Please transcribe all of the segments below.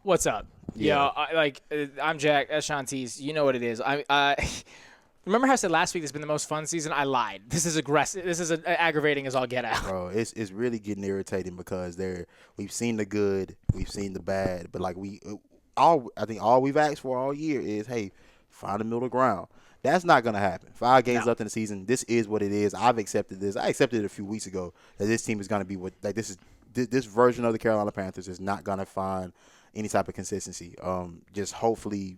What's up? Yeah. I'm Jack. That's Shontis. You know what it is. Remember how I said last week this has been the most fun season? I lied. This is aggressive. This is aggravating as all get out. Bro, it's really getting irritating because we've seen the good, we've seen the bad, but like I think all we've asked for all year is, hey, find a middle ground. That's not gonna happen. 5 games No. left in the season. This is what it is. I've accepted this. I accepted it a few weeks ago that this team is gonna be this version of the Carolina Panthers is not gonna find any type of consistency. Just hopefully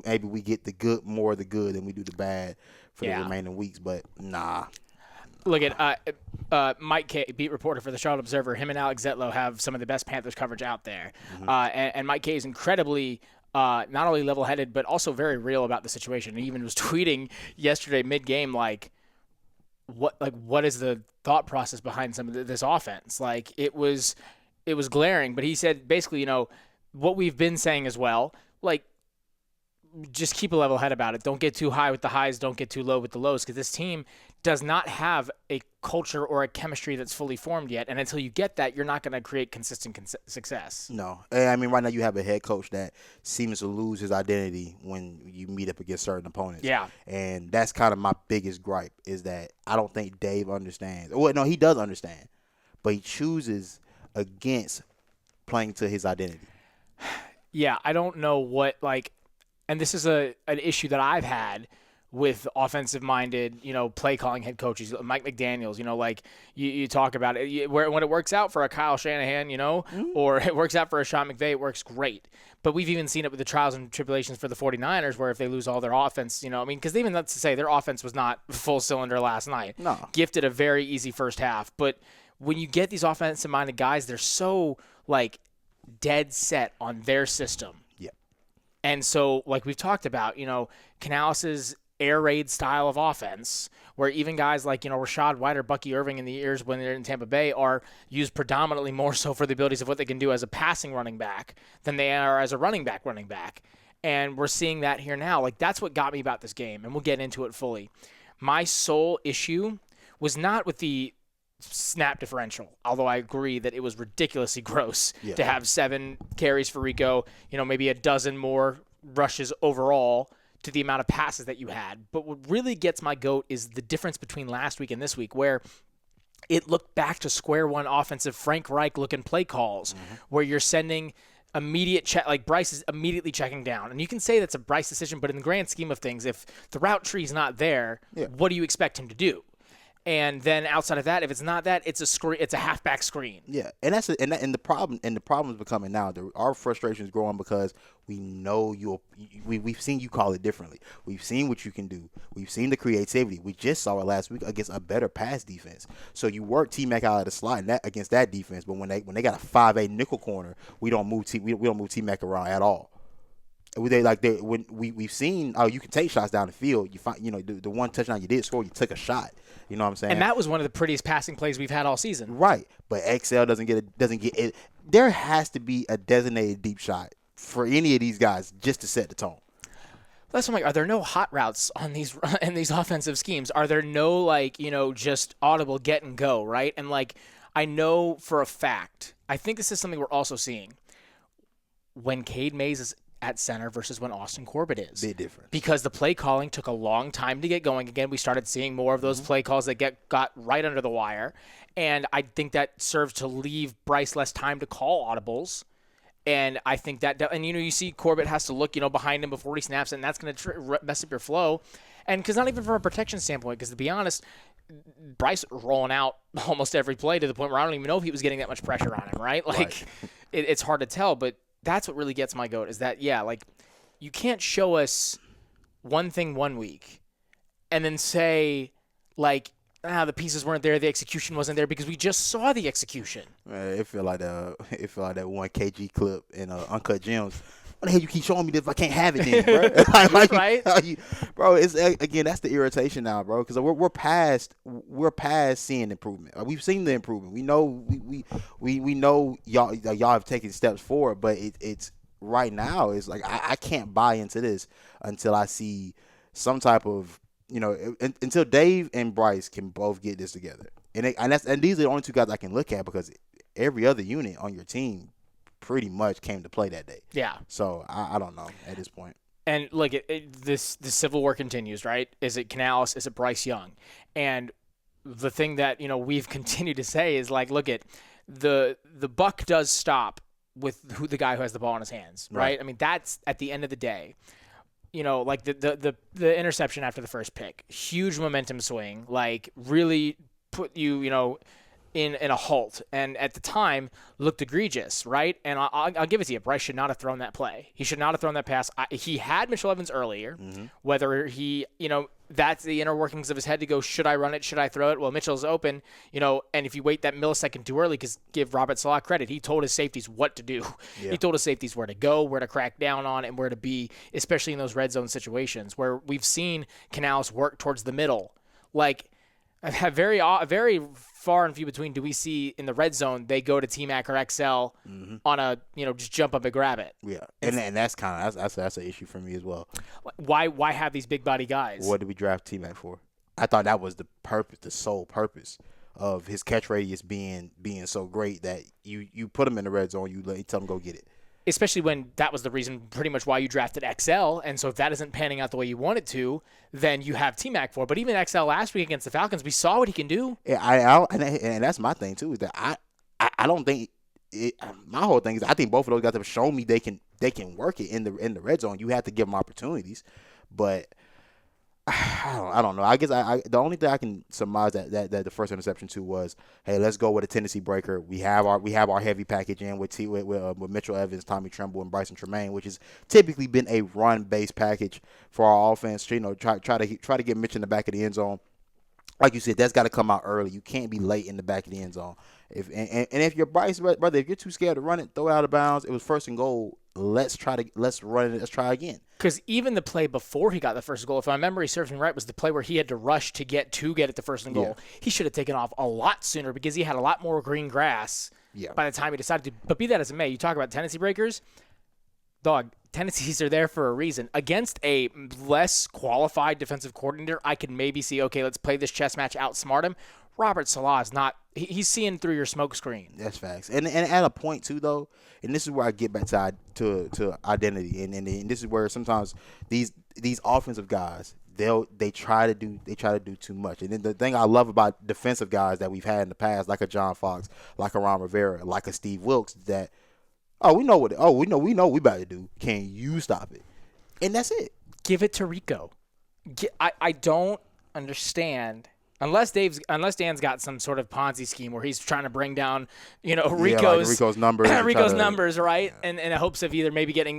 maybe we get more of the good than we do the bad for the Yeah. remaining weeks. But nah. Look at Mike K, beat reporter for the Charlotte Observer. Him and Alex Zetlow have some of the best Panthers coverage out there. And Mike K is incredibly not only level-headed but also very real about the situation. He even was tweeting yesterday mid-game what is the thought process behind some of this offense? Like it was glaring. But he said basically, what we've been saying as well. Like just keep a level head about it. Don't get too high with the highs. Don't get too low with the lows because this team does not have a culture or a chemistry that's fully formed yet. And until you get that, you're not going to create consistent success. No. And I mean, right now you have a head coach that seems to lose his identity when you meet up against certain opponents. Yeah. And that's kind of my biggest gripe is that I don't think Dave understands. Well, no, he does understand, but he chooses against playing to his identity. Yeah, I don't know and this is an issue that I've had with offensive-minded, play calling head coaches, Mike McDaniels. You talk about it when it works out for a Kyle Shanahan, or it works out for a Sean McVay, it works great. But we've even seen it with the trials and tribulations for the 49ers, where if they lose all their offense, because they even let's say their offense was not full cylinder last night. No. Gifted a very easy first half, but when you get these offensive-minded guys, they're so dead set on their system. Yeah. And so, like we've talked about, Canales' air raid style of offense, where even guys like, Rashad White or Bucky Irving in the years when they're in Tampa Bay are used predominantly more so for the abilities of what they can do as a passing running back than they are as a running back. And we're seeing that here now. Like, that's what got me about this game, and we'll get into it fully. My sole issue was not with the snap differential, although I agree that it was ridiculously gross to have 7 carries for Rico, maybe a dozen more rushes overall to the amount of passes that you had. But what really gets my goat is the difference between last week and this week, where it looked back to square one offensive Frank Reich looking play calls, where you're sending immediate check, like Bryce is immediately checking down. And you can say that's a Bryce decision, but in the grand scheme of things, if the route tree is not there, what do you expect him to do? And then outside of that, if it's not that, it's a screen. It's a halfback screen. Yeah, and the problem is becoming now. Our frustration is growing because we know we've seen you call it differently. We've seen what you can do. We've seen the creativity. We just saw it last week against a better pass defense. So you work T-Mac out of the slot against that defense, but when they got a 5-8 nickel corner, we don't move T-Mac around at all. When we've seen, you can take shots down the field. You find the one touchdown you did score, you took a shot. You know what I'm saying? And that was one of the prettiest passing plays we've had all season. Right, but XL doesn't get it. There has to be a designated deep shot for any of these guys just to set the tone. That's what I'm like. Are there no hot routes on these in these offensive schemes? Are there no just audible get and go, right? And I know for a fact, I think this is something we're also seeing when Cade Mays is at center versus when Austin Corbett is. Big difference. Because the play calling took a long time to get going. Again, we started seeing more of those play calls that got right under the wire. And I think that serves to leave Bryce less time to call audibles. And I think you see Corbett has to look, behind him before he snaps, and that's going to mess up your flow. And because not even from a protection standpoint, because to be honest, Bryce rolling out almost every play to the point where I don't even know if he was getting that much pressure on him, right? It's hard to tell, but that's what really gets my goat is that, you can't show us one thing one week and then say, the pieces weren't there, the execution wasn't there, because we just saw the execution. Man, it feel like that one KG clip in Uncut Gems. What the hell you keep showing me this if I can't have it then, bro? Right? Bro, it's again, that's the irritation now, bro, because we're past seeing improvement. We've seen the improvement. We know we know y'all have taken steps forward, but it's right now it's like I can't buy into this until I see some type of until Dave and Bryce can both get this together, and these are the only two guys I can look at because every other unit on your team pretty much came to play that day. Yeah. So I don't know at this point. And look, the civil war continues, right? Is it Canales? Is it Bryce Young? And the thing that we've continued to say is like, look at the buck does stop with the guy who has the ball in his hands, right? I mean, that's at the end of the day. Like the interception after the first pick, huge momentum swing, like really put you in a halt, and at the time looked egregious, right? And I'll give it to you. Bryce should not have thrown that play. He should not have thrown that pass. He had Mitchell Evans earlier. Whether he, that's the inner workings of his head to go, should I run it? Should I throw it? Well, Mitchell's open, and if you wait that millisecond too early, because give Robert Salah credit, he told his safeties what to do. Yeah. He told his safeties where to go, where to crack down on, and where to be, especially in those red zone situations where we've seen Canales work towards the middle. Like, have very far and few between do we see in the red zone they go to T-Mac or XL on a just jump up and grab it. Yeah, and that's kind of that's an issue for me as well. Why have these big body guys? What did we draft T-Mac for? I thought that was the purpose, the sole purpose of his catch radius being so great that you put him in the red zone, you tell him go get it. Especially when that was the reason pretty much why you drafted XL. And so if that isn't panning out the way you want it to, then you have T-Mac for. But even XL last week against the Falcons, we saw what he can do. Yeah, and that's my thing too, is that I don't think my whole thing is I think both of those guys have shown me they can work it in the red zone. You have to give them opportunities. But I don't know. I guess the only thing I can surmise that the first interception to was, hey, let's go with a tendency breaker. We have our heavy package in with Mitchell Evans, Tommy Tremble, and Bryson Tremaine, which has typically been a run based package for our offense. Try to get Mitch in the back of the end zone. Like you said, that's got to come out early. You can't be late in the back of the end zone. If you're Bryce, brother, if you're too scared to run it, throw it out of bounds. It was first and goal. Let's run it. Let's try again. Because even the play before he got the first goal, if my memory serves me right, was the play where he had to rush to get it to first and goal. Yeah. He should have taken off a lot sooner because he had a lot more green grass by the time he decided to. But be that as it may, you talk about tendency breakers. Dog, tendencies are there for a reason. Against a less qualified defensive coordinator, I could maybe see, okay, let's play this chess match, outsmart him. Robert Salah is not – he's seeing through your smoke screen. That's facts. And at a point, too, though, and this is where I get back to identity, and this is where sometimes these offensive guys, they try to do too much. And then the thing I love about defensive guys that we've had in the past, like a John Fox, like a Ron Rivera, like a Steve Wilkes, that we know we about to do. Can you stop it? And that's it. Give it to Rico. I don't understand. Unless Dan's got some sort of Ponzi scheme where he's trying to bring down, Rico's numbers, numbers, right? Yeah. And in hopes of either maybe getting,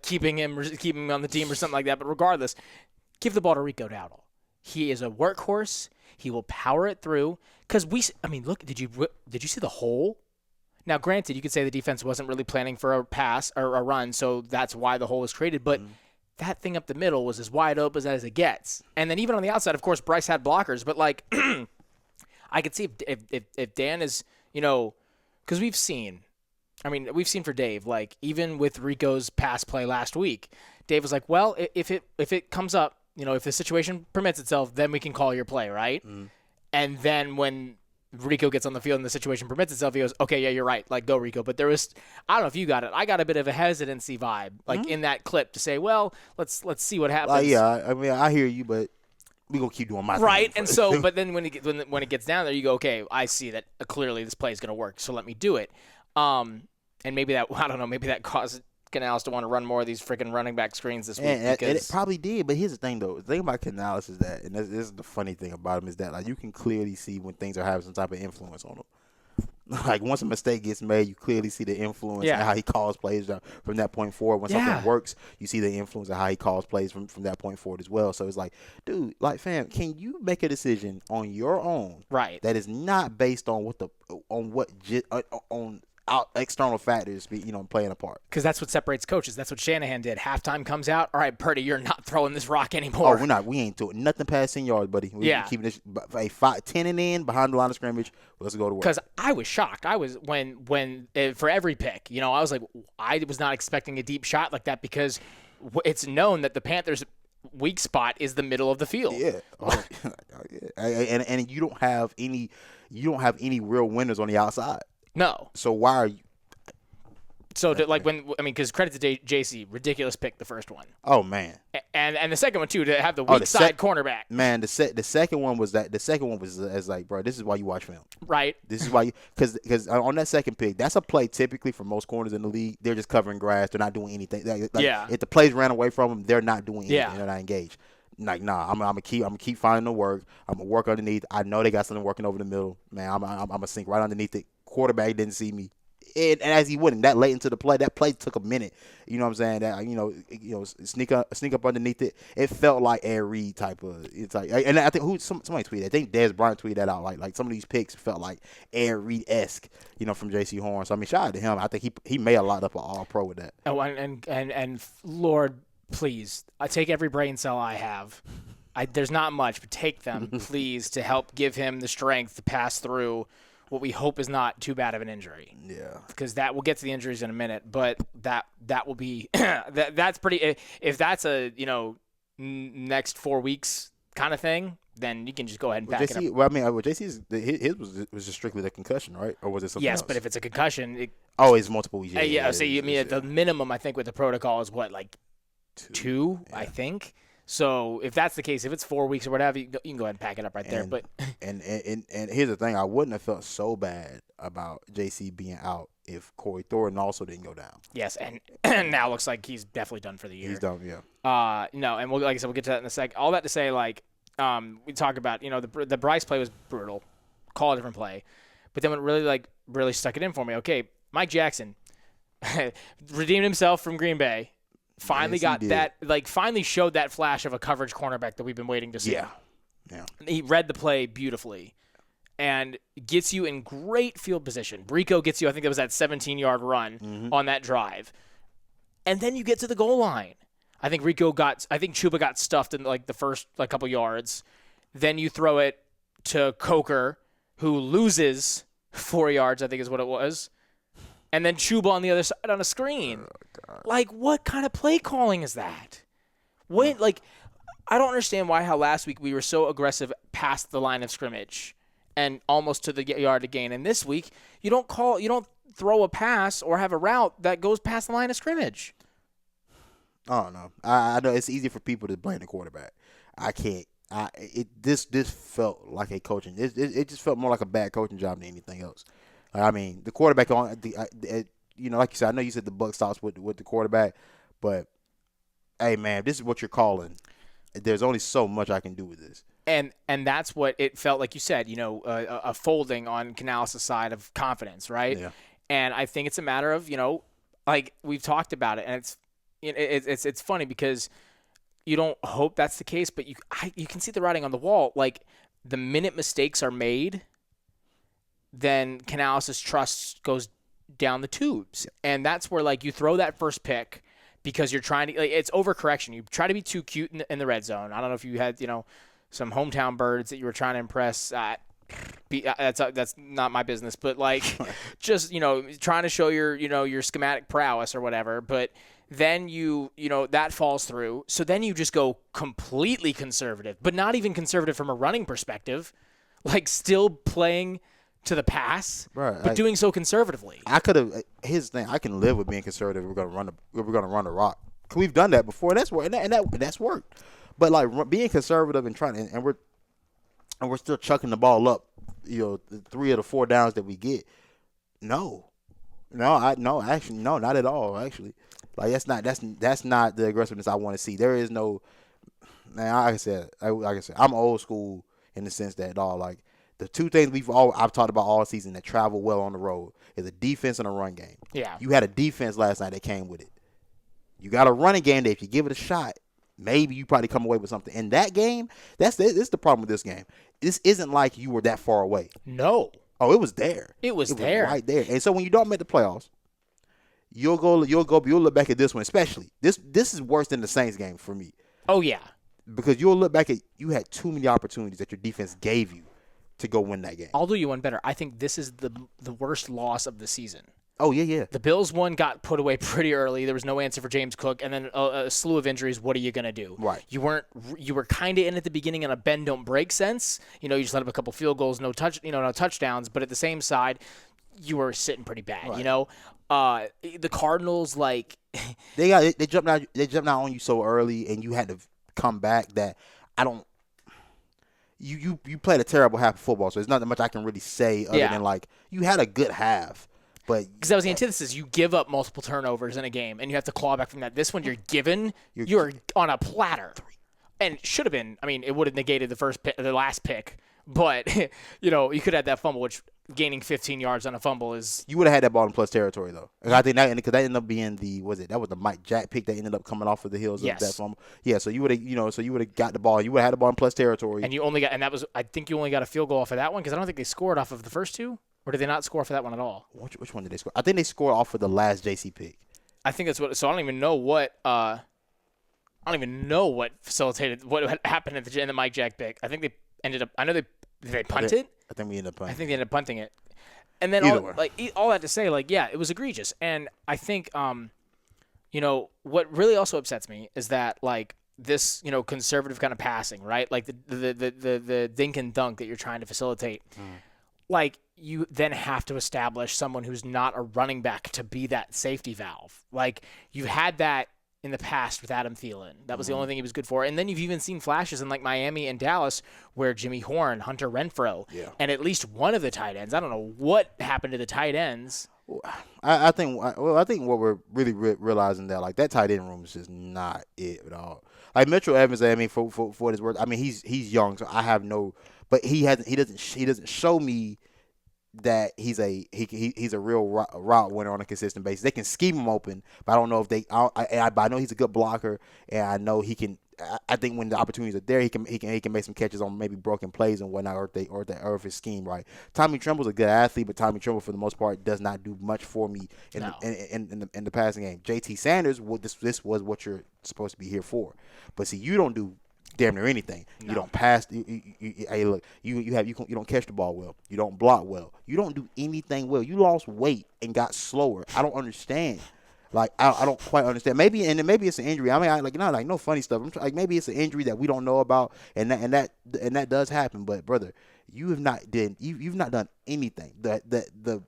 keeping him on the team or something like that. But regardless, give the ball to Rico Dowdle. He is a workhorse. He will power it through. Because look, did you see the hole? Now, granted, you could say the defense wasn't really planning for a pass or a run, so that's why the hole was created. But that thing up the middle was as wide open as it gets. And then even on the outside, of course, Bryce had blockers. But, like, I could see if Dan is, because we've seen for Dave, like, even with Rico's pass play last week, Dave was like, well, if it comes up, if the situation permits itself, then we can call your play, right? And then when Rico gets on the field and the situation permits itself, he goes, okay, yeah, you're right. Like, go, Rico. But there was, I don't know if you got it. I got a bit of a hesitancy vibe, like in that clip to say, well, let's see what happens. Yeah, I hear you, but we're going to keep doing my thing. Right. And so, but then when it gets down there, you go, okay, I see that clearly this play is going to work. So let me do it. And maybe that caused Canales to want to run more of these freaking running back screens this week. And it probably did, but here's the thing, though. The thing about Canales is that, and this is the funny thing about him, is that, like, you can clearly see when things are having some type of influence on him. Like, once a mistake gets made, you clearly see the influence and how he calls plays from that point forward. When something works, you see the influence of how he calls plays from that point forward as well. So it's like, dude, like, fam, can you make a decision on your own that is not based on external factors, playing a part? Because that's what separates coaches. That's what Shanahan did. Halftime comes out. All right, Purdy, you're not throwing this rock anymore. Oh, we ain't doing nothing past 10 yards, buddy. We're keeping this 10 and in behind the line of scrimmage. Let's go to work. Because I was shocked. I was when for every pick, I was like, I was not expecting a deep shot like that because it's known that the Panthers' weak spot is the middle of the field. Yeah. And you don't have any real winners on the outside. No. So why are you? So because credit to JC, ridiculous pick, the first one. Oh man. And the second one too, to have the weak side cornerback. Man, the second one was as like, bro, this is why you watch film. Right. This is why you because on that second pick, that's a play typically for most corners in the league. They're just covering grass. They're not doing anything. If the plays ran away from them, they're not doing anything. Yeah. They're not engaged. Like, nah, I'm gonna keep finding the work. I'm gonna work underneath. I know they got something working over the middle. Man, I'm gonna sink right underneath it. Quarterback didn't see me. And as he wouldn't, that late into the play, that play took a minute. You know what I'm saying? That sneak up underneath it. It felt like Air Reed type of. It's like, and I think somebody tweeted. I think Dez Bryant tweeted that out. Like some of these picks felt like Air Reed-esque. From J.C. Horn. So I mean, shout out to him. I think he made a lot up an All-Pro with that. Oh, and Lord, please, I take every brain cell I have. There's not much, but take them, please, to help give him the strength to pass through what we hope is not too bad of an injury. Yeah. Because we'll get to the injuries in a minute, but that will be that's pretty. If that's a next 4 weeks kind of thing, then you can just go ahead and pack it up. Well, I mean, JC's his was just strictly the concussion, right? Or was it something else? Yes, but if it's a concussion, it's multiple weeks. At the minimum, I think with the protocol is what, like two, I think. So if that's the case, if it's 4 weeks or whatever, you can go ahead and pack it up there. But and here's the thing: I wouldn't have felt so bad about JC being out if Corey Thornton also didn't go down. Yes, and now looks like he's definitely done for the year. He's done, yeah. No, and like I said, we'll get to that in a sec. All that to say, we talk about the Bryce play was brutal. Call a different play, but then what really stuck it in for me. Okay, Mike Jackson redeemed himself from Green Bay. Finally finally showed that flash of a coverage cornerback that we've been waiting to see. Yeah. He read the play beautifully and gets you in great field position. Brico gets you, I think it was that 17-yard run on that drive. And then you get to the goal line. I think Chuba got stuffed in the first couple yards. Then you throw it to Coker, who loses 4 yards, I think is what it was. And then Chuba on the other side on a screen. Oh, God. What kind of play calling is that? I don't understand how last week we were so aggressive past the line of scrimmage and almost to the yard to gain. And this week, you don't throw a pass or have a route that goes past the line of scrimmage. I don't know. I know it's easy for people to blame the quarterback. I can't. This felt like a coaching. It just felt more like a bad coaching job than anything else. I mean, the quarterback like you said, I know you said the buck stops with the quarterback, but hey, man, if this is what you're calling, there's only so much I can do with this. And that's what it felt like. You said, a folding on Canales' side of confidence, right? Yeah. And I think it's a matter of we've talked about it, and it's funny because you don't hope that's the case, but you can see the writing on the wall. The minute mistakes are made, then Canales' trust goes down the tubes. And that's where, you throw that first pick because you're trying to it's overcorrection. You try to be too cute in the red zone. I don't know if you had, some hometown birds that you were trying to impress. That's not my business, but just, trying to show your schematic prowess or whatever. But then that falls through. So then you just go completely conservative, but not even conservative from a running perspective, still playing to the pass, right, but doing so conservatively. Here's the thing: I can live with being conservative. We're gonna run the rock. We've done that before, and that's that's worked. But being conservative and and we're still chucking the ball up. The 3 of the 4 downs that we get. No, actually, not at all. Actually, that's not the aggressiveness I want to see. There is no. Now, like I said, I'm old school in the sense that the two things I've talked about all season that travel well on the road is a defense and a run game. Yeah. You had a defense last night that came with it. You got a running game that if you give it a shot, maybe you probably come away with something. In that game, this is the problem with this game. This isn't like you were that far away. No. Oh, it was there. It was there. Right there. And so when you don't make the playoffs, you'll look back at this one, especially. This is worse than the Saints game for me. Oh, yeah. Because you'll look back at you had too many opportunities that your defense gave you to go win that game. I'll do you one better. I think this is the worst loss of the season. Oh, yeah. The Bills one got put away pretty early. There was no answer for James Cook, and then a slew of injuries. What are you going to do? Right. You were kind of in at the beginning in a bend don't break sense. You just let up a couple field goals, no touchdowns, but at the same side, you were sitting pretty bad. Right. The Cardinals, like, they jumped out on you so early, and you had to come back. That I don't. You played a terrible half of football, so there's not that much I can really say other than like you had a good half. But because that was the antithesis. You give up multiple turnovers in a game, and you have to claw back from that. This one, you're on a platter, and should have been. I mean, it would have negated the last pick, but you could have had that fumble, which gaining 15 yards on a fumble is. You would have had that ball in plus territory though. And I think because that ended up being that was the Mike Jack pick that ended up coming off of the heels of that fumble. Yeah, so you would have got the ball. You would have had the ball in plus territory. And I think you only got a field goal off of that one because I don't think they scored off of the first two. Or did they not score for that one at all? Which one did they score? I think they scored off of the last JC pick. I think that's what. So I don't even know what. Facilitated what happened in the Mike Jack pick. I think they ended up. I know they punted. I think we ended up punting. I think they ended up punting it. And then all that to say, it was egregious. And I think, what really also upsets me is that this, conservative kind of passing, right? Like the dink and dunk that you're trying to facilitate. You then have to establish someone who's not a running back to be that safety valve. You've had that in the past with Adam Thielen. That was the only thing he was good for. And then you've even seen flashes in Miami and Dallas where Jimmy Horn, Hunter Renfrow, and at least one of the tight ends. I don't know what happened to the tight ends. I think what we're really realizing that that tight end room is just not it at all. Mitchell Evans, I mean, for what it's worth, I mean he's young, so I have no, but he doesn't show me that he's a real route winner on a consistent basis. They can scheme him open, but I don't know if I know he's a good blocker, and I know he can. I think when the opportunities are there, he can make some catches on maybe broken plays and whatnot, or if his scheme right. Tommy Tremble's a good athlete, but Tommy Tremble for the most part does not do much for me in the passing game. JT Sanders, this was what you're supposed to be here for, but see, you don't do damn near anything. No. You don't pass. Hey, look, you don't catch the ball well. You don't block well. You don't do anything well. You lost weight and got slower. I don't understand. I don't quite understand. Maybe it's an injury. I mean, no funny stuff. Maybe it's an injury that we don't know about, and that does happen. But brother, you've not done anything. The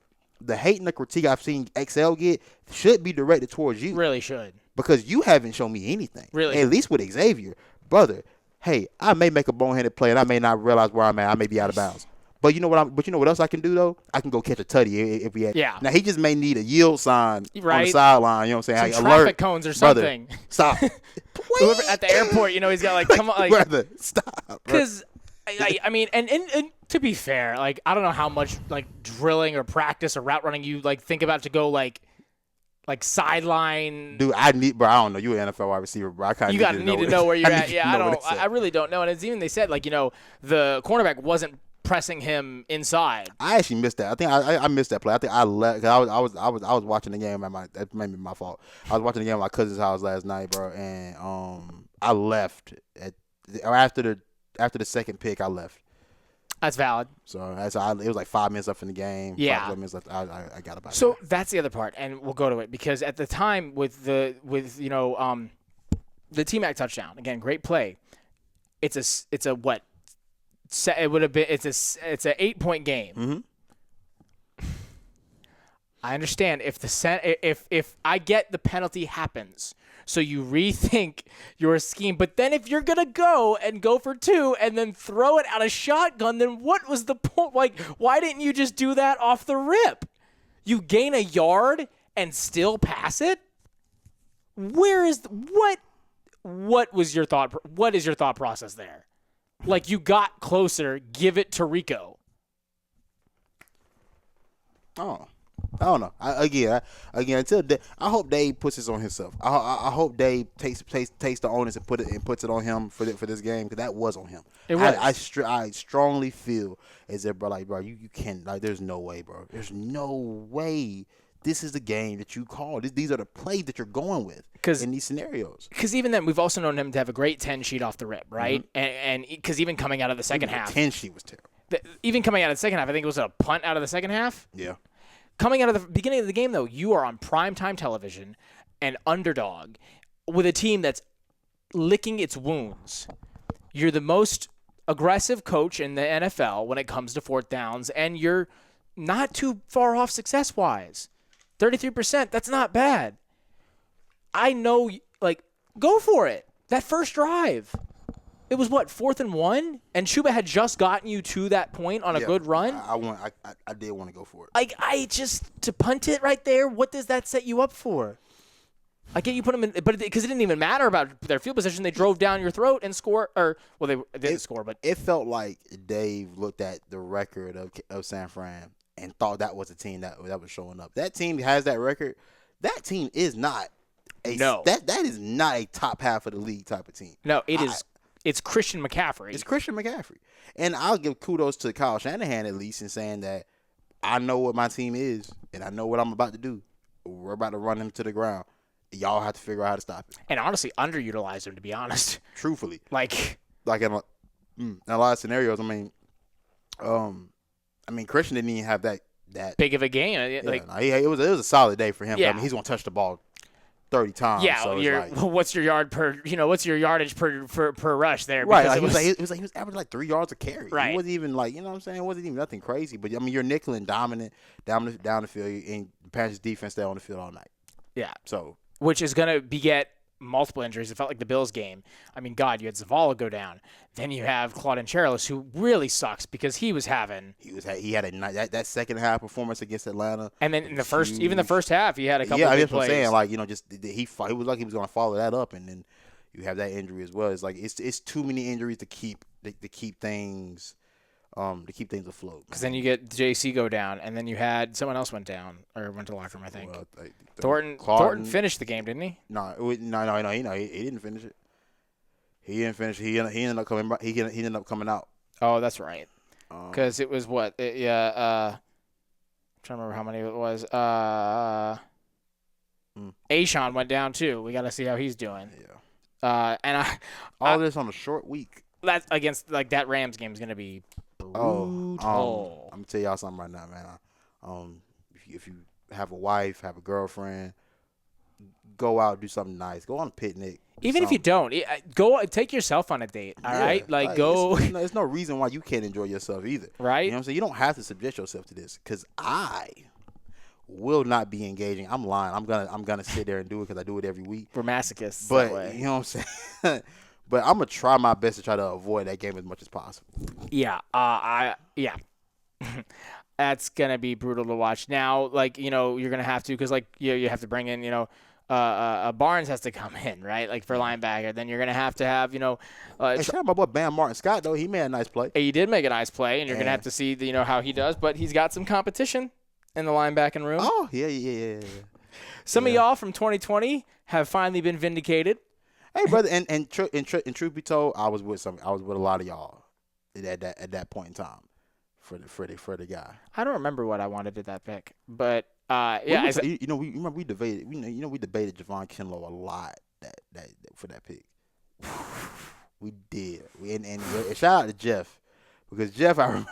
hate and the critique I've seen XL get should be directed towards you. Really should. Because you haven't shown me anything. Really. At least with Xavier, brother. Hey, I may make a boneheaded play and I may not realize where I'm at. I may be out of bounds. But you know what else I can do though? I can go catch a tutty if we had. Yeah. Now he just may need a yield sign on the sideline. You know what I'm saying? Some traffic cones or something. Brother, stop. Whoever at the airport, he's got come on, brother, stop. Because I mean, and to be fair, I don't know how much drilling or practice or route running you think about to go sideline. Dude, I don't know. You an NFL wide receiver, bro. I kind of need to know where you're at. Yeah, I really don't know. And it's even they said the cornerback wasn't pressing him inside. I actually missed that. I think I missed that play. I think I left. Cause I was watching the game that may be my fault. I was watching the game at my cousin's house last night, bro, and I left after the second pick. I left. That's valid. So it was 5 minutes left in the game. Yeah. 5 minutes left. I got about it. So that's the other part, and we'll go to it because at the time with the T-Mac touchdown, again, great play. It's a what? It would have been. It's an 8-point game. Mm-hmm. I understand if I get the penalty happens. So you rethink your scheme. But then if you're going to go for two and then throw it out of shotgun, then what was the point? Why didn't you just do that off the rip? You gain a yard and still pass it? What was your thought? What is your thought process there? You got closer, give it to Rico. Oh. I don't know. Again, until I hope Dave puts this on himself. I hope Dave takes the onus and puts it on him for this game because that was on him. It was. I strongly feel as if bro, you can't there's no way, bro. There's no way this is the game that you call. These are the plays that you're going with in these scenarios. Because even then, we've also known him to have a great 10 sheet off the rip, right? Mm-hmm. And because even coming out of the second half, the 10 sheet was terrible. Even coming out of the second half, I think it was a punt out of the second half. Yeah. Coming out of the beginning of the game, though, you are on primetime television, an underdog, with a team that's licking its wounds. You're the most aggressive coach in the NFL when it comes to fourth downs, and you're not too far off success-wise. 33%. That's not bad. I know, like, go for it. That first drive. It was, 4th and 1? And Chuba had just gotten you to that point on a good run? I did want to go for it. Like, to punt it right there, what does that set you up for? I get you put them in, but because it didn't even matter about their field position, they drove down your throat and scored. They didn't score, but it felt like Dave looked at the record of San Fran and thought that was a team that was showing up. That team has that record. That team is not that is not a top half of the league type of team. No, it is. It's Christian McCaffrey. It's Christian McCaffrey, and I'll give kudos to Kyle Shanahan at least in saying that I know what my team is and I know what I'm about to do. We're about to run them to the ground. Y'all have to figure out how to stop it. And honestly, underutilized him, to be honest. Truthfully. Like in a lot of scenarios, Christian didn't even have that big of a game. It was a solid day for him. Yeah. I mean, he's going to touch the ball 30 times. Yeah, so what's your yardage per rush there? Right. Like, he was averaging like 3 yards a carry. Right. It wasn't even like, you know what I'm saying? It wasn't even nothing crazy. But, I mean, you're nickel and dominant down the field, and the Panthers defense stay on the field all night. Yeah. So. Which is going to beget multiple injuries. It felt like the Bills game. I mean, God, you had Zavala go down. Then you have Claudin Charles, who really sucks because he had that second half performance against Atlanta. And then in the first half, he had a couple. Yeah, of that's what I'm plays. saying. Like, he was like he was going to follow that up, and then you have that injury as well. It's like it's too many injuries to keep things. To keep things afloat. Because then you get JC go down, and then you had someone else went down or went to the locker room. I think Thornton finished the game, didn't he? No, he didn't finish it. He didn't finish. He ended up coming. He ended up coming out. Oh, that's right. Because it was what? I'm trying to remember how many it was. Ashawn went down too. We got to see how he's doing. Yeah. And all this on a short week. That against that Rams game is going to be brutal. I'm gonna tell y'all something right now, man. If you have a wife, have a girlfriend, go out, do something nice. Go on a picnic. Even if you don't, go take yourself on a date. All right, like go. There's no reason why you can't enjoy yourself either. Right. You know what I'm saying? You don't have to subject yourself to this because I will not be engaging. I'm lying. I'm gonna sit there and do it because I do it every week. We're masochists. But that way. you know what I'm saying. But I'm gonna try my best to try to avoid that game as much as possible. Yeah, that's gonna be brutal to watch. Now, like you're gonna have to because you have to bring in Barnes has to come in, right? Like for linebacker, then you're gonna have hey, shout out my boy Bam Martin Scott though. He made a nice play. He did make a nice play, and you're gonna have to see how he does. But he's got some competition in the linebacking room. Oh yeah. Some of y'all from 2020 have finally been vindicated. Hey, brother, and truth be told, I was with a lot of y'all at that point in time for the guy. I don't remember what I wanted at that pick, but we debated Javon Kinlaw a lot that for that pick. We did. And shout out to Jeff because Jeff, I remember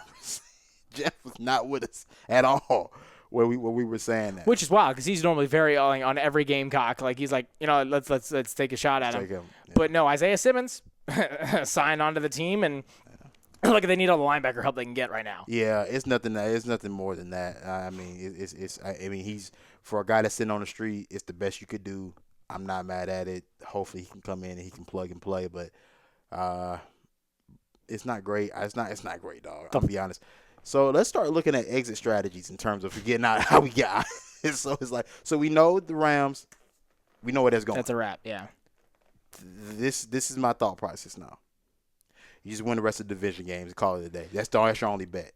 Jeff was not with us at all. Where we were saying that, which is wild because he's normally very on every Gamecock. Like he's like, let's take a shot at him. Yeah. But no, Isaiah Simmons signed onto the team, and look, they need all the linebacker help they can get right now. Yeah, it's nothing more than that. I mean, he's for a guy that's sitting on the street. It's the best you could do. I'm not mad at it. Hopefully, he can come in and he can plug and play. But it's not great. It's not great, dog. I'll be honest. So let's start looking at exit strategies in terms of getting out how we get out. So it's like, we know the Rams, we know where that's going. That's a wrap, yeah. This is my thought process now. You just win the rest of the division games and call it a day. That's your only bet.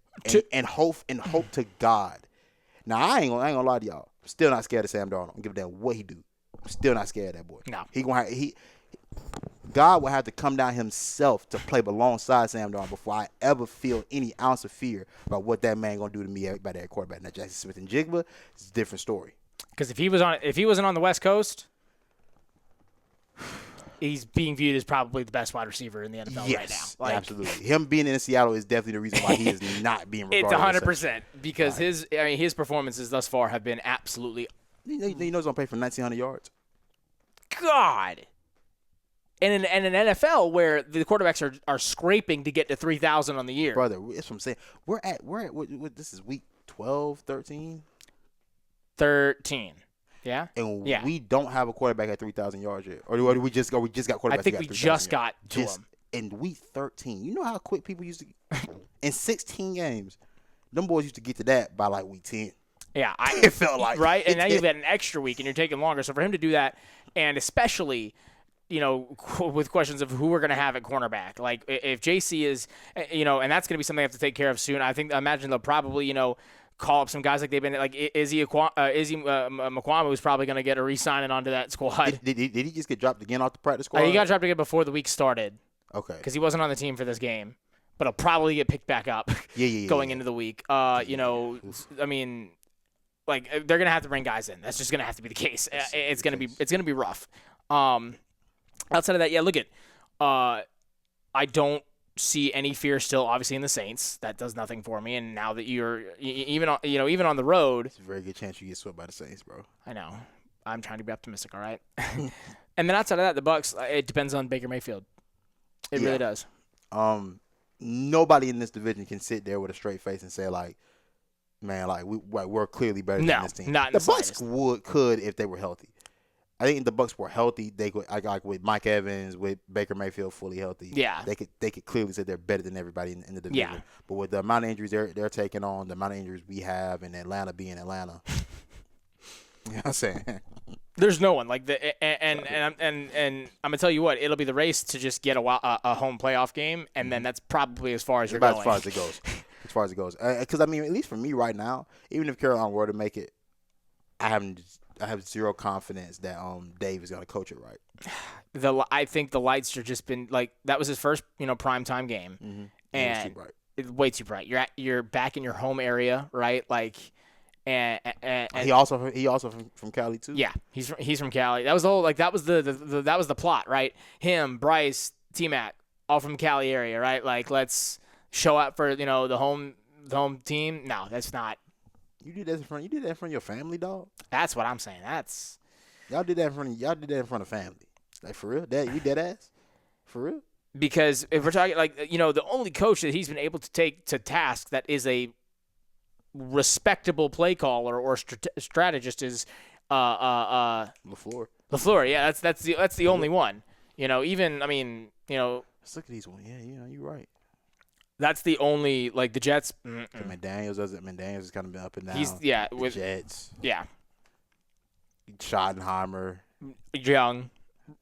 And hope to God. Now I ain't gonna lie to y'all. I'm still not scared of Sam Darnold. I don't give a damn what he do. I'm still not scared of that boy. No. God will have to come down himself to play alongside Sam Darnold before I ever feel any ounce of fear about what that man gonna do to me by that quarterback. Now Jackson Smith and Jigba, it's a different story. Because if he wasn't on the West Coast, he's being viewed as probably the best wide receiver in the NFL right now. Absolutely. Him being in Seattle is definitely the reason why he is not being regarded. It's 100% because his performances thus far have been absolutely. You know he's gonna play for 1,900 yards. God. And in an NFL where the quarterbacks are scraping to get to 3,000 on the year. Brother, that's what I'm saying. We're at this is week 12, 13? 13. Yeah. And Yeah. we don't have a quarterback at 3,000 yards yet. Or do we just got quarterbacks? I think we just got to him. And we 13. You know how quick people used to in 16 games. Them boys used to get to that by like week 10. Yeah, it felt like right. And now you've got an extra week, and you're taking longer. So for him to do that, and especially, with questions of who we're going to have at cornerback, like if JC is, and that's going to be something they have to take care of soon. I imagine they'll probably, call up some guys like they've been like Izzy Mukwama, who's probably going to get a re-signing onto that squad. Did he just get dropped again off the practice squad? He got dropped again before the week started. Okay. Because he wasn't on the team for this game, but he'll probably get picked back up. Going into the week. I mean, like they're gonna have to bring guys in. That's just gonna have to be the case. It's gonna be rough. Outside of that, yeah. Look at, I don't see any fear still, obviously in the Saints. That does nothing for me. And now that you're even on the road, it's a very good chance you get swept by the Saints, bro. I know. I'm trying to be optimistic. All right. And then outside of that, the Bucs. It depends on Baker Mayfield. It really does. Nobody in this division can sit there with a straight face and say like, man, like we're clearly better than this team. Not in the the Bucs could if they were healthy. I think if the Bucs were healthy, they could like with Mike Evans, with Baker Mayfield fully healthy. Yeah, they could clearly say they're better than everybody in the division. Yeah. But with the amount of injuries they're taking on, the amount of injuries we have, and Atlanta being Atlanta, you know what I'm saying? There's no one like and I'm gonna tell you what, it'll be the race to just get a home playoff game, and then that's probably as far as you're going. As far as it goes. As far as it goes, because I mean, at least for me right now, even if Carolina were to make it, I have zero confidence that Dave is gonna coach it right. I think the lights are just been like that was his first prime time game, and it's way too bright. You're back in your home area, right? Like. And he also from Cali too. Yeah, he's from Cali. That was the whole that was the plot, right? Him, Bryce, T-Mac, all from Cali area, right? Like let's show up for the home team. No, that's not. You did that in front of your family, dog. That's what I'm saying. Y'all did that in front of family. Like for real, you dead ass for real. Because if we're talking the only coach that he's been able to take to task that is a respectable play caller or strategist is LaFleur. LaFleur, yeah, that's the only one. Even Let's look at these ones. Yeah, you're right. That's the only the Jets. McDaniels has kind of been up and down. He's with Jets. Yeah. Schottenheimer. Young,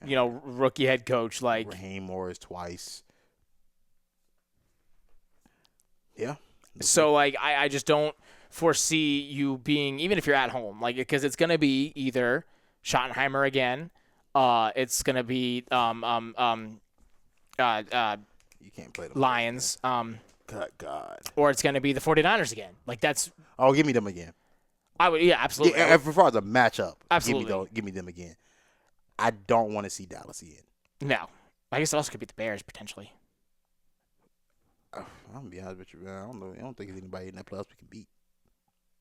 rookie head coach Raheem Morris twice. Yeah. So, I just don't foresee you being, even if you're at home, because it's going to be either Schottenheimer again, it's going to be you can't play the Lions, God. or it's going to be the 49ers again. That's. Oh, give me them again. I would, yeah, absolutely. Yeah, as far as a matchup, absolutely. Give me them again. I don't want to see Dallas again. No. I guess it also could beat the Bears, potentially. I'm gonna be honest with you, man. I don't think there's anybody in that playoffs we can beat.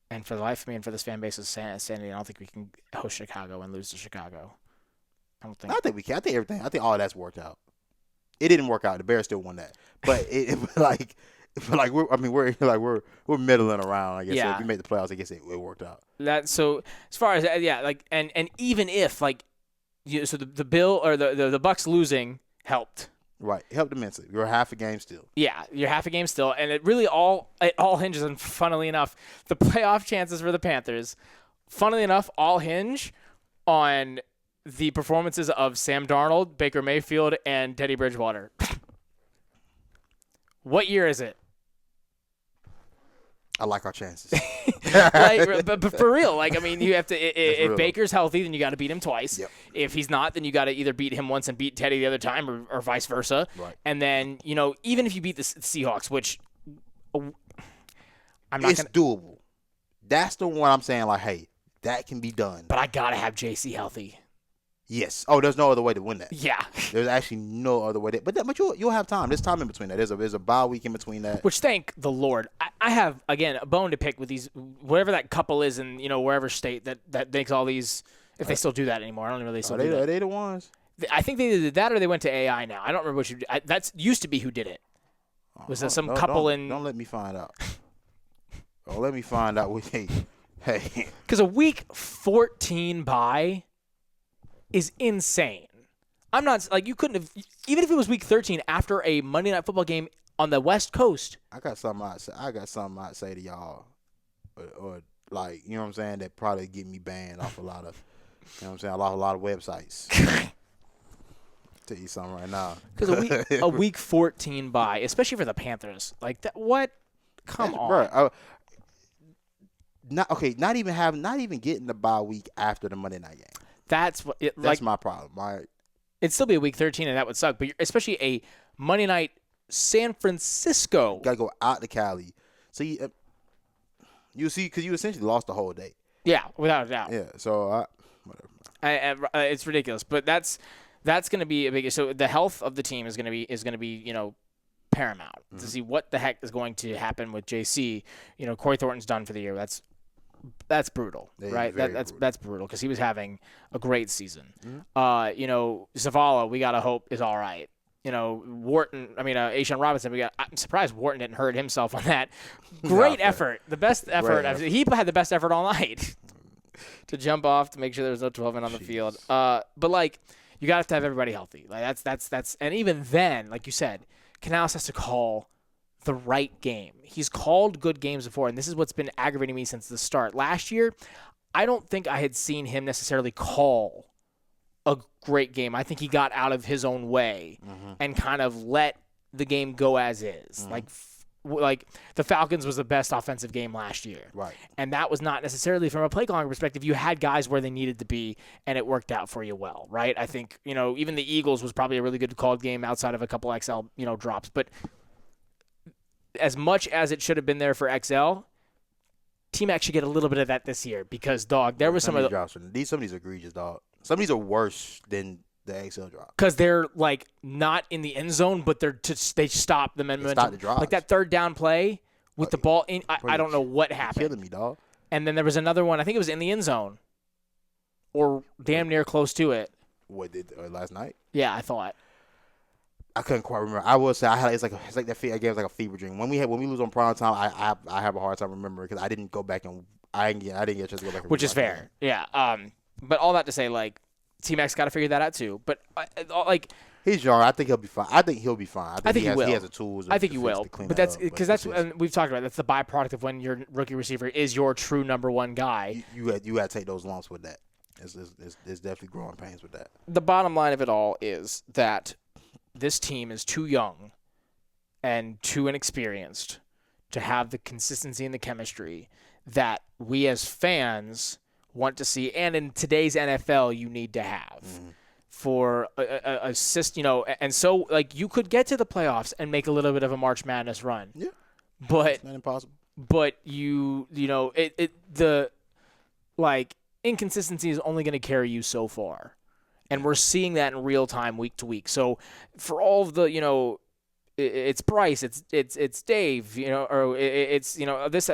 And for the life of me and for this fan base's sanity, I don't think we can host Chicago and lose to Chicago. I think we can. I think all of that's worked out. It didn't work out. The Bears still won that, but we're middling around. I guess if we made the playoffs, I guess it worked out. So as far as and even if so the Bill or the Bucs losing helped. Right, it helped immensely. You're half a game still. Yeah, you're half a game still, and it really all hinges on, funnily enough, the playoff chances for the Panthers. Funnily enough, all hinge on the performances of Sam Darnold, Baker Mayfield, and Teddy Bridgewater. What year is it? I like our chances. but for real, you have to. If Baker's healthy, then you got to beat him twice. Yep. If he's not, then you got to either beat him once and beat Teddy the other time, or vice versa. Right. And then even if you beat the Seahawks, which it's doable. That's the one I'm saying. Hey, that can be done. But I gotta have JC healthy. Yes. Oh, there's no other way to win that. Yeah. There's actually no other way. But you'll have time. There's time in between that. There's a bye week in between that. Which, thank the Lord. I have, again, a bone to pick with these, whatever that couple is in, wherever state that makes all these, if they still do that anymore. I don't know if they still do that. Are they the ones? I think they either did that or they went to AI now. I don't remember which. That used to be who did it. Was some couple in. Don't let me find out. Don't let me find out. Hey, Because a week 14 bye is insane. I'm not like you couldn't have even if it was week 13 after a Monday Night Football game on the West Coast. I got something I'd say to y'all, or like you know what I'm saying, that probably get me banned off a lot of, you know what I'm saying, a lot of websites. Tell you something right now. Because a week 14 bye, especially for the Panthers, like that. What? Come on, bro. Not even getting the bye week after the Monday night game. That's my problem. It'd still be a week 13, and that would suck. But especially a Monday night San Francisco. Got to go out to Cali. So you see, because you essentially lost the whole day. Yeah, without a doubt. Yeah. So whatever. It's ridiculous, but that's going to be a big. So the health of the team is going to be paramount to see what the heck is going to happen with JC. Corey Thornton's done for the year. That's brutal, right? That's brutal because he was having a great season. Zavala, we gotta hope is all right. Wharton. Ashawn Robinson. I'm surprised Wharton didn't hurt himself on that. Great effort, the best effort. He had the best effort all night to jump off to make sure there was no 12-man on the field. But you gotta have to have everybody healthy. Like that's and even then, like you said, Canales has to call the right game. He's called good games before, and this is what's been aggravating me since the start. Last year, I don't think I had seen him necessarily call a great game. I think he got out of his own way and kind of let the game go as is. Like the Falcons was the best offensive game last year. Right. And that was not necessarily from a play calling perspective. You had guys where they needed to be, and it worked out for you well, right? I think, even the Eagles was probably a really good called game outside of a couple XL, drops. But as much as it should have been there for XL, T-Mac should get a little bit of that this year because, dog, there was some of these. Some of these are egregious, dog. Some of these are worse than the XL drop. Because they're, like, not in the end zone, but they stop the momentum. Stop the drops. Like that third down play with the ball in. I don't know what happened. Killing me, dog. And then there was another one. I think it was in the end zone or damn near close to it. What did last night? Yeah, I thought. I couldn't quite remember. I will say it's like that. I gave like a fever dream. When we lose on prime time, I have a hard time remembering because I didn't go back and I didn't get a chance to go back. Which is fair, yeah. But all that to say, like T-Mac's got to figure that out too. But he's young. I think he'll be fine. I think he will. He will. He has the tools. I think he will. But that's because and we've talked about it, that's the byproduct of when your rookie receiver is your true number one guy. You got to take those lumps with that. There's definitely growing pains with that. The bottom line of it all is that this team is too young and too inexperienced to have the consistency and the chemistry that we as fans want to see, and in today's NFL you need to have for a system, and so like you could get to the playoffs and make a little bit of a March Madness run. Yeah. But it's not impossible. But the inconsistency is only going to carry you so far. And we're seeing that in real time, week to week. So, for all of the, it's Bryce, it's Dave, or it's this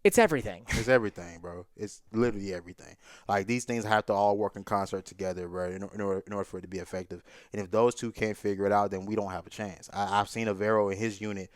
it's everything. It's everything, bro. It's literally everything. Like these things have to all work in concert together, bro, in order for it to be effective. And if those two can't figure it out, then we don't have a chance. I've seen Avero in his unit.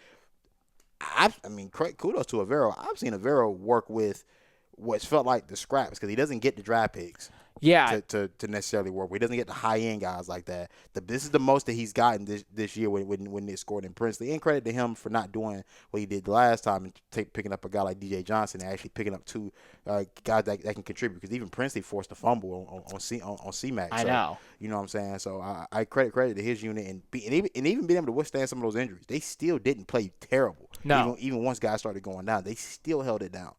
Kudos to Avero. I've seen Avero work with what's felt like the scraps because he doesn't get the draft picks. Yeah, to necessarily work. He doesn't get the high end guys like that. This is the most that he's gotten this year when they scored in Princely. And credit to him for not doing what he did the last time and picking up a guy like DJ Johnson and actually picking up two guys that can contribute. Because even Princely forced a fumble on C-Mac. I know. You know what I'm saying? So I credit to his unit and even being able to withstand some of those injuries. They still didn't play terrible. No. Even once guys started going down, they still held it down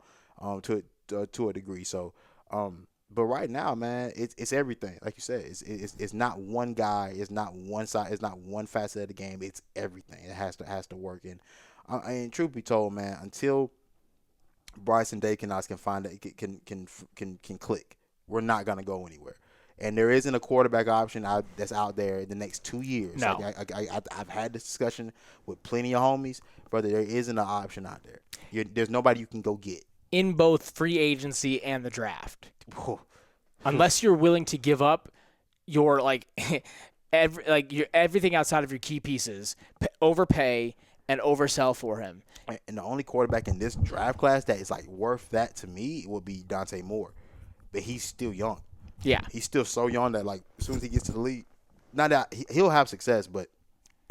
to a degree. So. But right now, man, it's everything. Like you said, it's not one guy. It's not one side. It's not one facet of the game. It's everything. It has to work. And truth be told, man, until Bryce and Dave can find it, can click, we're not gonna go anywhere. And there isn't a quarterback option that's out there in the next 2 years. No. I've had this discussion with plenty of homies, brother. There isn't an option out there. There's nobody you can go get. In both free agency and the draft. Unless you're willing to give up your everything outside of your key pieces, overpay, and oversell for him. And the only quarterback in this draft class that is like worth that to me would be Dante Moore, but he's still young. Yeah. He's still so young that like as soon as he gets to the league, not that he'll have success, but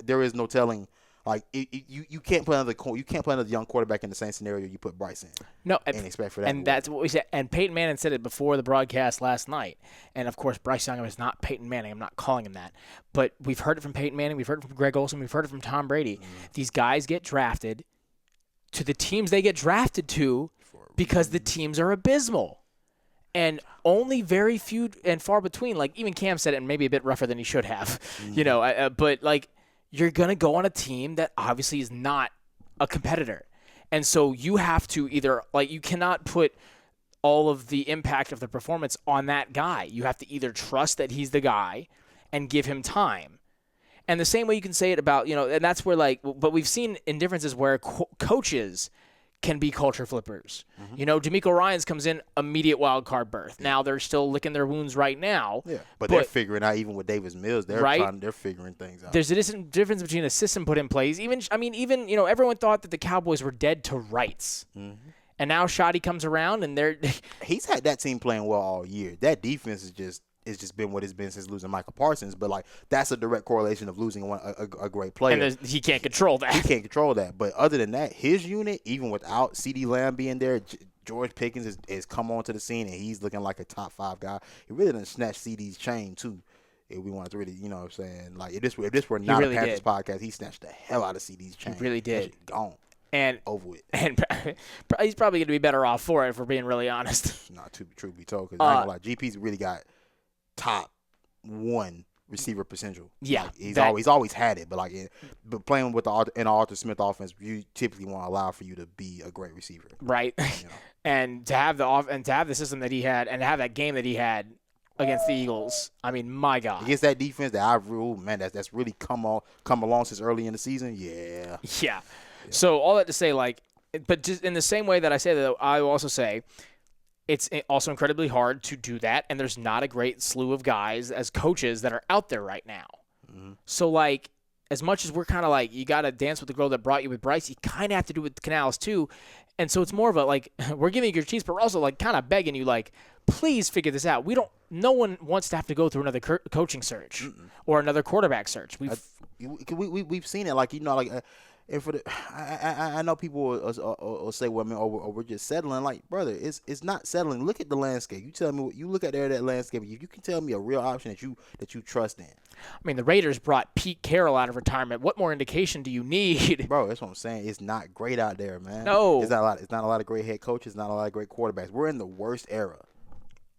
there is no telling. Like you can't play another young quarterback in the same scenario you put Bryce in. No, and expect for that. And that's what we said. And Peyton Manning said it before the broadcast last night. And of course, Bryce Young is not Peyton Manning. I'm not calling him that. But we've heard it from Peyton Manning. We've heard it from Greg Olsen. We've heard it from Tom Brady. These guys get drafted to the teams they get drafted to because the teams are abysmal. And only very few and far between. Like even Cam said it, and maybe a bit rougher than he should have. But like. You're going to go on a team that obviously is not a competitor. And so you have to either, like, you cannot put all of the impact of the performance on that guy. You have to either trust that he's the guy and give him time. And the same way you can say it about, and that's where, like, but we've seen indifferences where coaches can be culture flippers. D'Amico Ryans comes in immediate wild card berth. Now they're still licking their wounds right now. Yeah, but they're figuring out even with Davis Mills, they're figuring things out. There's a difference between a system put in place. Even everyone thought that the Cowboys were dead to rights. And now Shotty comes around and he's had that team playing well all year. That defense is just been what it's been since losing Michael Parsons. But, like, that's a direct correlation of losing a great player. And he can't control that. He can't control that. But other than that, his unit, even without CeeDee Lamb being there, George Pickens has come onto the scene, and he's looking like a top 5 guy. He really done snatched CeeDee's chain, too. If we wanted to really, what I'm saying? Like, if this were not a Panthers podcast, he snatched the hell out of CeeDee's chain. He really did. Gone. And over with. And he's probably going to be better off for it, if we're being really honest. Not to be true be told, because I ain't gonna lie, GP's really got top 1 receiver potential. Yeah, like, he's always had it, but but playing with in Arthur Smith offense, you typically want to allow for you to be a great receiver, right? And to have the system that he had, and to have that game that he had against the Eagles, I mean, my God, against that defense that that's really come along since early in the season. Yeah. So all that to say, like, but just in the same way that I say that, I will also say, it's also incredibly hard to do that, and there's not a great slew of guys as coaches that are out there right now. So, like, as much as we're kind of like, you got to dance with the girl that brought you with Bryce, you kind of have to do it with Canales too. And so it's more of a, like, we're giving you your cheese, but we're also, like, kind of begging you, like, please figure this out. No one wants to have to go through another coaching search or another quarterback search. We've seen it, like, and for I know people will say, well, I mean, we're just settling. Like, brother, it's not settling. Look at the landscape. You tell me what you look at that landscape. If you can tell me a real option that you trust in. I mean, the Raiders brought Pete Carroll out of retirement. What more indication do you need? Bro, that's what I'm saying. It's not great out there, man. No, it's not a lot of great head coaches. Not a lot of great quarterbacks. We're in the worst era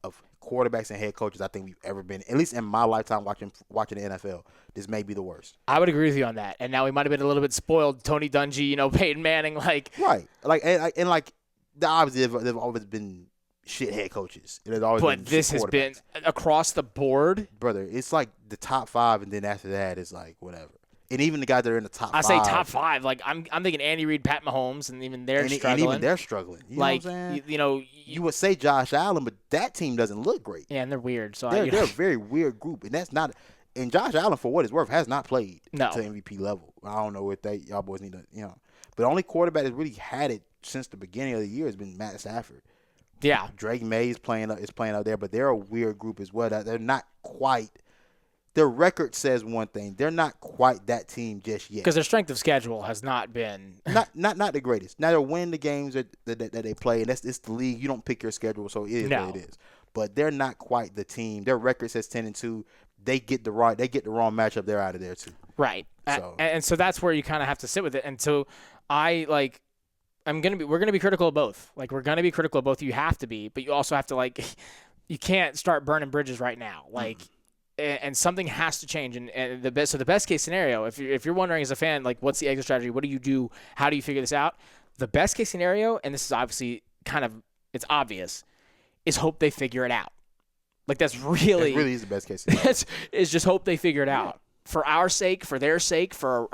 of quarterbacks and head coaches I think we've ever been. At least in my lifetime watching the NFL, this may be the worst. I would agree with you on that. And now we might have been a little bit spoiled. Tony Dungy, Peyton Manning, like right, obviously they've always been shit head coaches. But this has been across the board, brother. It's like the top 5, and then after that, it's like whatever. And even the guys that are in the top 5. I say top 5. Like, I'm thinking Andy Reid, Pat Mahomes, and even they're struggling. And even they're struggling. You know what I'm saying? You would say Josh Allen, but that team doesn't look great. Yeah, and they're weird. So they're a very weird group, and that's not. And Josh Allen, for what it's worth, has not played to MVP level. I don't know if y'all boys need to, But the only quarterback that's really had it since the beginning of the year has been Matt Stafford. Yeah, Drake May is playing out there, but they're a weird group as well. They're not quite. Their record says one thing. They're not quite that team just yet. Because their strength of schedule has not been not the greatest. Now they're winning the games that they play, and it's the league. You don't pick your schedule, so it is what it is. But they're not quite the team. Their record says 10-2. They get the wrong matchup. They're out of there too. Right. So. And so that's where you kind of have to sit with it. And so we're gonna be critical of both. Like, we're gonna be critical of both. You have to be, but you also have to, like, you can't start burning bridges right now. Like. And something has to change. And the best case scenario, if you're wondering as a fan, like, what's the exit strategy? What do you do? How do you figure this out? The best case scenario, and this is obviously it's obvious, is hope they figure it out. Like, that really is the best case scenario. is just hope they figure it out for our sake, for their sake, for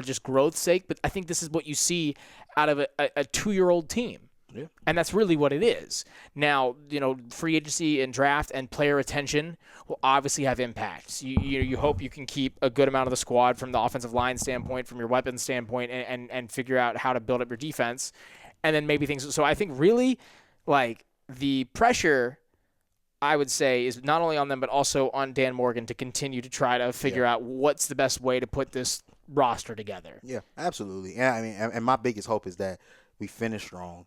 just growth's sake. But I think this is what you see out of a 2-year-old team. Yeah. And that's really what it is. Now, free agency and draft and player retention will obviously have impacts. You hope you can keep a good amount of the squad from the offensive line standpoint, from your weapons standpoint, and figure out how to build up your defense. And then maybe things. So I think really, like, the pressure, I would say, is not only on them, but also on Dan Morgan to continue to try to figure out what's the best way to put this roster together. Yeah, absolutely. And I mean, and my biggest hope is that we finish strong.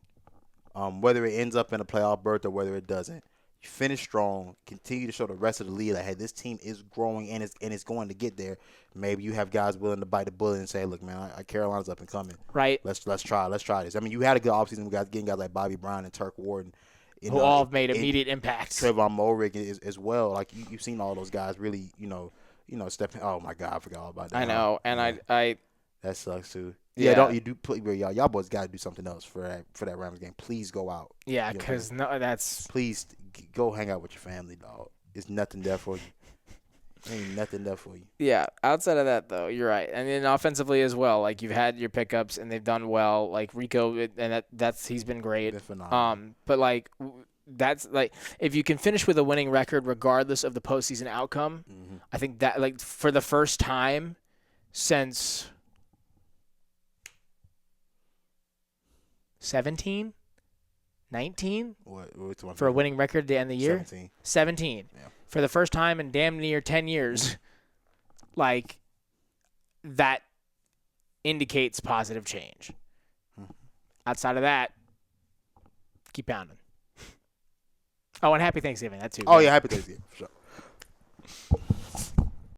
Whether it ends up in a playoff berth or whether it doesn't, you finish strong, continue to show the rest of the league that, hey, this team is growing and it's going to get there. Maybe you have guys willing to bite the bullet and say, look, man, Carolina's up and coming. Right. Let's try this. I mean, you had a good offseason with getting guys like Bobby Brown and Turk Ward. Who all have made immediate impacts. Trayvon Mulrig as well. Like, you've seen all those guys really, stepping. Oh, my God, I forgot all about that. I know, and I that sucks, too. Yeah, don't you do play, y'all boys got to do something else for that Rams game. Please go out. Yeah, because that's please go hang out with your family, dog. There's nothing there for you. Ain't nothing there for you. Yeah, outside of that though, you're right. And then offensively as well, like you've had your pickups and they've done well. Like Rico, and he's been great. Been phenomenal. But like that's like if you can finish with a winning record regardless of the postseason outcome, I think that like for the first time since 17, 19 for a winning record to end the year? 17. Yeah. For the first time in damn near 10 years, like that indicates positive change. Outside of that, keep pounding. Oh, and happy Thanksgiving. That too. Oh, yeah, happy Thanksgiving. For sure.